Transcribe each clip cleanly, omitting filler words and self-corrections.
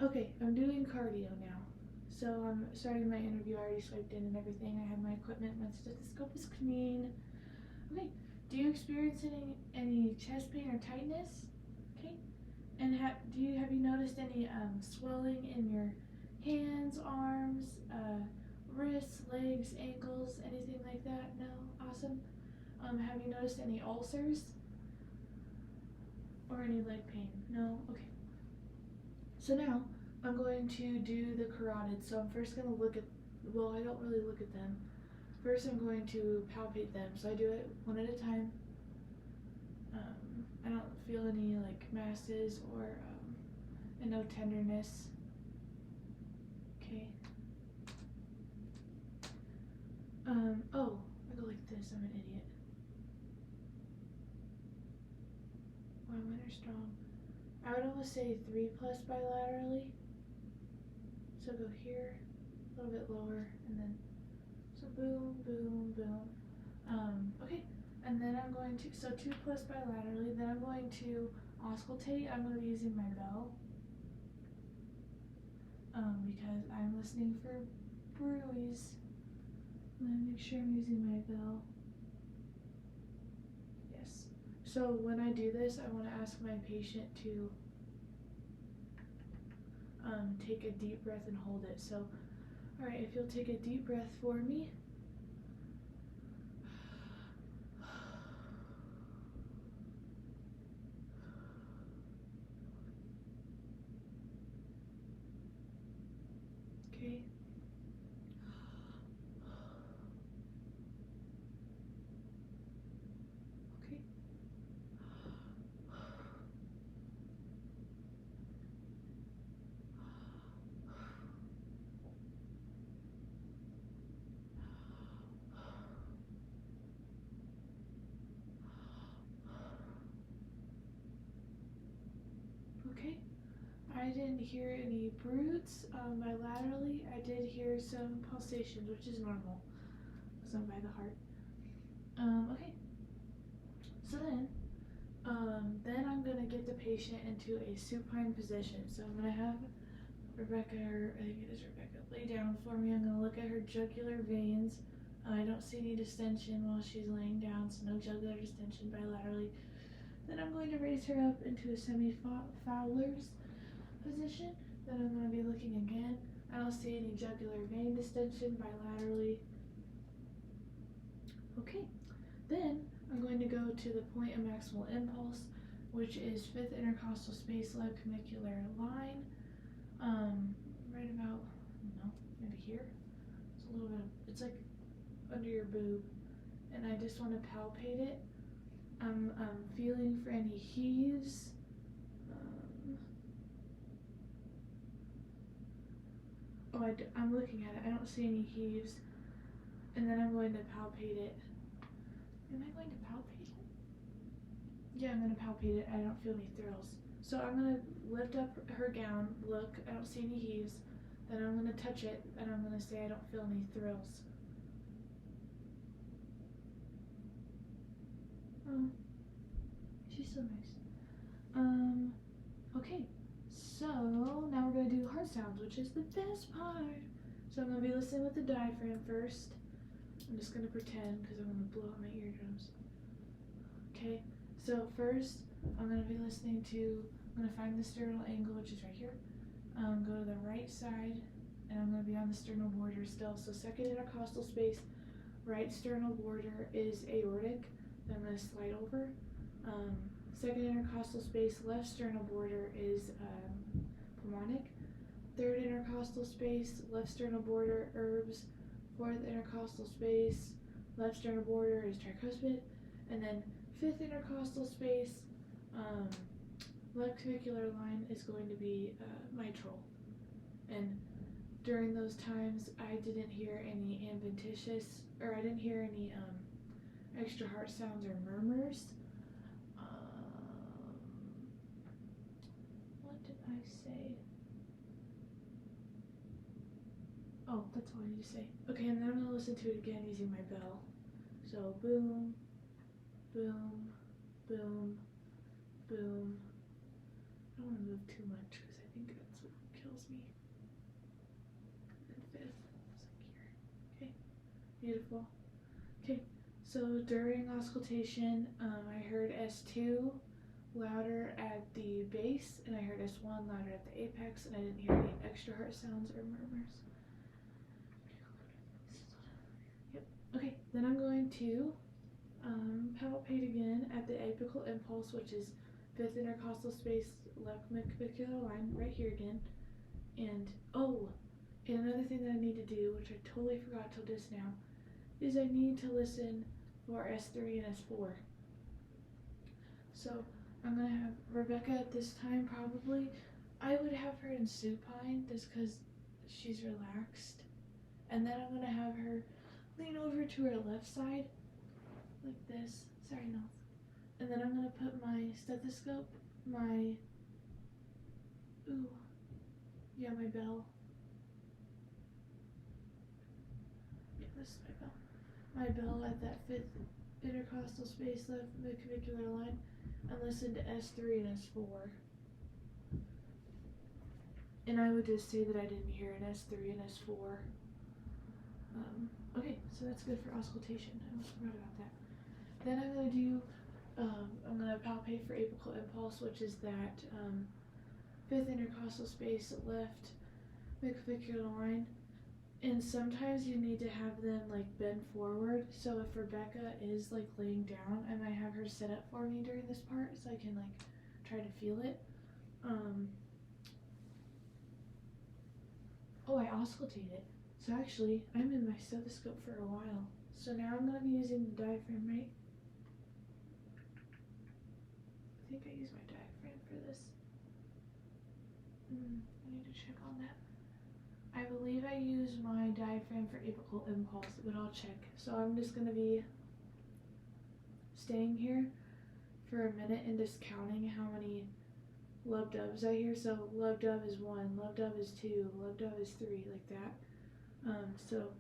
Okay, I'm doing cardio now. So I'm starting my interview. I already swiped in and everything. I have my equipment. My stethoscope is clean. Okay. Do you experience any chest pain or tightness? Okay. And have you noticed any swelling in your hands, arms, wrists, legs, ankles, anything like that? No. Awesome. Have you noticed any ulcers or any leg pain? No. Okay. So now I'm going to do the carotid. So I'm first going to look at, well, I don't really look at them. First I'm going to palpate them. So I do it one at a time. I don't feel any like masses or and no tenderness. Okay. Oh, I go like this. I'm an idiot. Wow, mine are strong. I would almost say 3+ bilaterally. So go here, a little bit lower, and then so boom, boom, boom. Okay, and then I'm going to, so 2+ bilaterally, then I'm going to auscultate. I'm going to be using my bell, because I'm listening for bruise. I'm going to make sure I'm using my bell. Yes. So when I do this, I want to ask my patient to take a deep breath and hold it. So, all right, if you'll take a deep breath for me. Okay. Okay. Okay. I didn't hear any brutes bilaterally. I did hear some pulsations, which is normal, because I'm by the heart. Okay. So then I'm gonna get the patient into a supine position. So I'm gonna have Rebecca, or I think it is Rebecca, lay down for me. I'm gonna look at her jugular veins. I don't see any distension while she's laying down, so no jugular distension bilaterally. Then I'm going to raise her up into a semi-Fowler's position. Then I'm going to be looking again. I don't see any jugular vein distension bilaterally. Okay, then I'm going to go to the point of maximal impulse, which is 5th intercostal space, left clavicular line. Right about, maybe here. It's a little bit, it's like under your boob, and I just want to palpate it. I'm feeling for any heaves. I'm looking at it. I don't see any heaves. And then I'm going to palpate it. Am I going to palpate it? Yeah, I'm going to palpate it. I don't feel any thrills. So I'm going to lift up her gown, look, I don't see any heaves. Then I'm going to touch it, and I'm going to say I don't feel any thrills. Oh, she's so nice. Okay, so now we're going to do heart sounds, which is the best part. So I'm going to be listening with the diaphragm first. I'm just going to pretend because I'm going to blow out my eardrums. Okay, so first I'm going to be listening to, I'm going to find the sternal angle, which is right here. Go to the right side, and I'm going to be on the sternal border still. So 2nd intercostal space, right sternal border is aortic. Then I'm going to slide over. 2nd intercostal space, left sternal border is pulmonic. 3rd intercostal space, left sternal border, herbs. 4th intercostal space, left sternal border is tricuspid. And then 5th intercostal space, left clavicular line is going to be mitral. And during those times, I didn't hear any adventitious, or I didn't hear any extra heart sounds or murmurs. What did I say? Oh, that's all I need to say. Okay, and then I'm gonna listen to it again using my bell. So boom, boom, boom, boom. I don't want to move too much because I think that's what kills Beautiful. Okay, so during auscultation, I heard S2 louder at the base, and I heard S1 louder at the apex, and I didn't hear any extra heart sounds or murmurs. Yep. Okay, then I'm going to palpate again at the apical impulse, which is 5th intercostal space, left midclavicular line, right here again. And and another thing that I need to do, which I totally forgot till just now, is I need to listen for S3 and S4. So I'm gonna have Rebecca at this time probably. I would have her in supine just because she's relaxed. And then I'm gonna have her lean over to her left side, like this. Sorry, no. And then I'm gonna put my stethoscope, my bell. Yeah, this is my bell. My bell at that 5th intercostal space, left midclavicular line, and listen to S3 and S4. And I would just say that I didn't hear an S3 and S4. Okay, so that's good for auscultation. I almost forgot about that. Then I'm going to do, I'm going to palpate for apical impulse, which is that 5th intercostal space, left midclavicular line. And sometimes you need to have them like bend forward. So if Rebecca is like laying down, I might have her sit up for me during this part so I can like try to feel it. I auscultate it. So actually, I'm in my stethoscope for a while. So now I'm gonna be using the diaphragm, right? I think I use my diaphragm for this. I need to check on that. I believe I use my diaphragm for apical impulse, but I'll check. So I'm just going to be staying here for a minute and just counting how many lub dubs I hear. So lub dub is 1, lub dub is 2, lub dub is 3, like that. So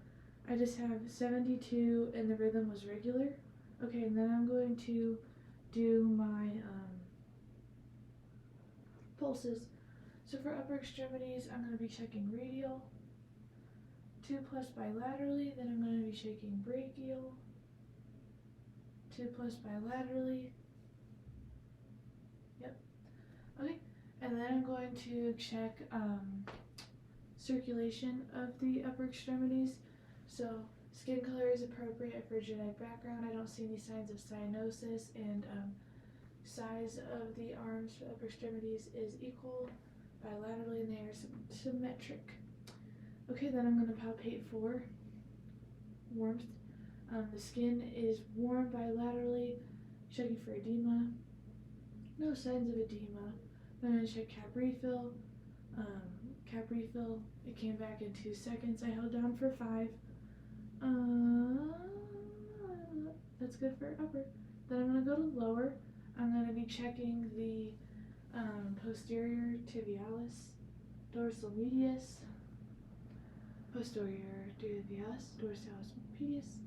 I just have 72 and the rhythm was regular. Okay, and then I'm going to do my pulses. So for upper extremities, I'm going to be checking radial, 2+ bilaterally, then I'm going to be checking brachial, 2+ bilaterally. Yep. Okay, and then I'm going to check circulation of the upper extremities. So skin color is appropriate for genetic background. I don't see any signs of cyanosis, and size of the arms for upper extremities is equal bilaterally, and they are symmetric. Okay, then I'm going to palpate for warmth. The skin is warm bilaterally, checking for edema. No signs of edema. Then I'm going to check cap refill. Cap refill, it came back in 2 seconds. I held down for 5. That's good for upper. Then I'm going to go to lower. I'm going to be checking the posterior tibialis, dorsal medius, posterior tibialis, dorsalis medius,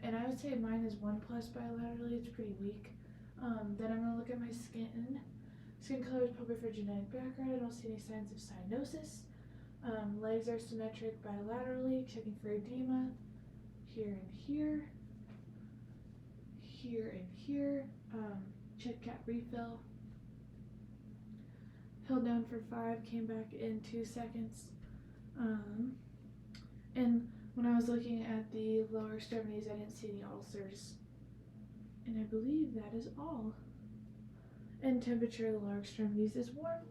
and I would say mine is 1+ bilaterally. It's pretty weak. Then I'm going to look at my skin. Skin color is appropriate for genetic background. I don't see any signs of cyanosis. Legs are symmetric bilaterally, checking for edema. Here and here. Here and here. Check cap refill. Held down for 5, came back in 2 seconds. And when I was looking at the lower extremities, I didn't see any ulcers. And I believe that is all. And temperature of the lower extremities is warm.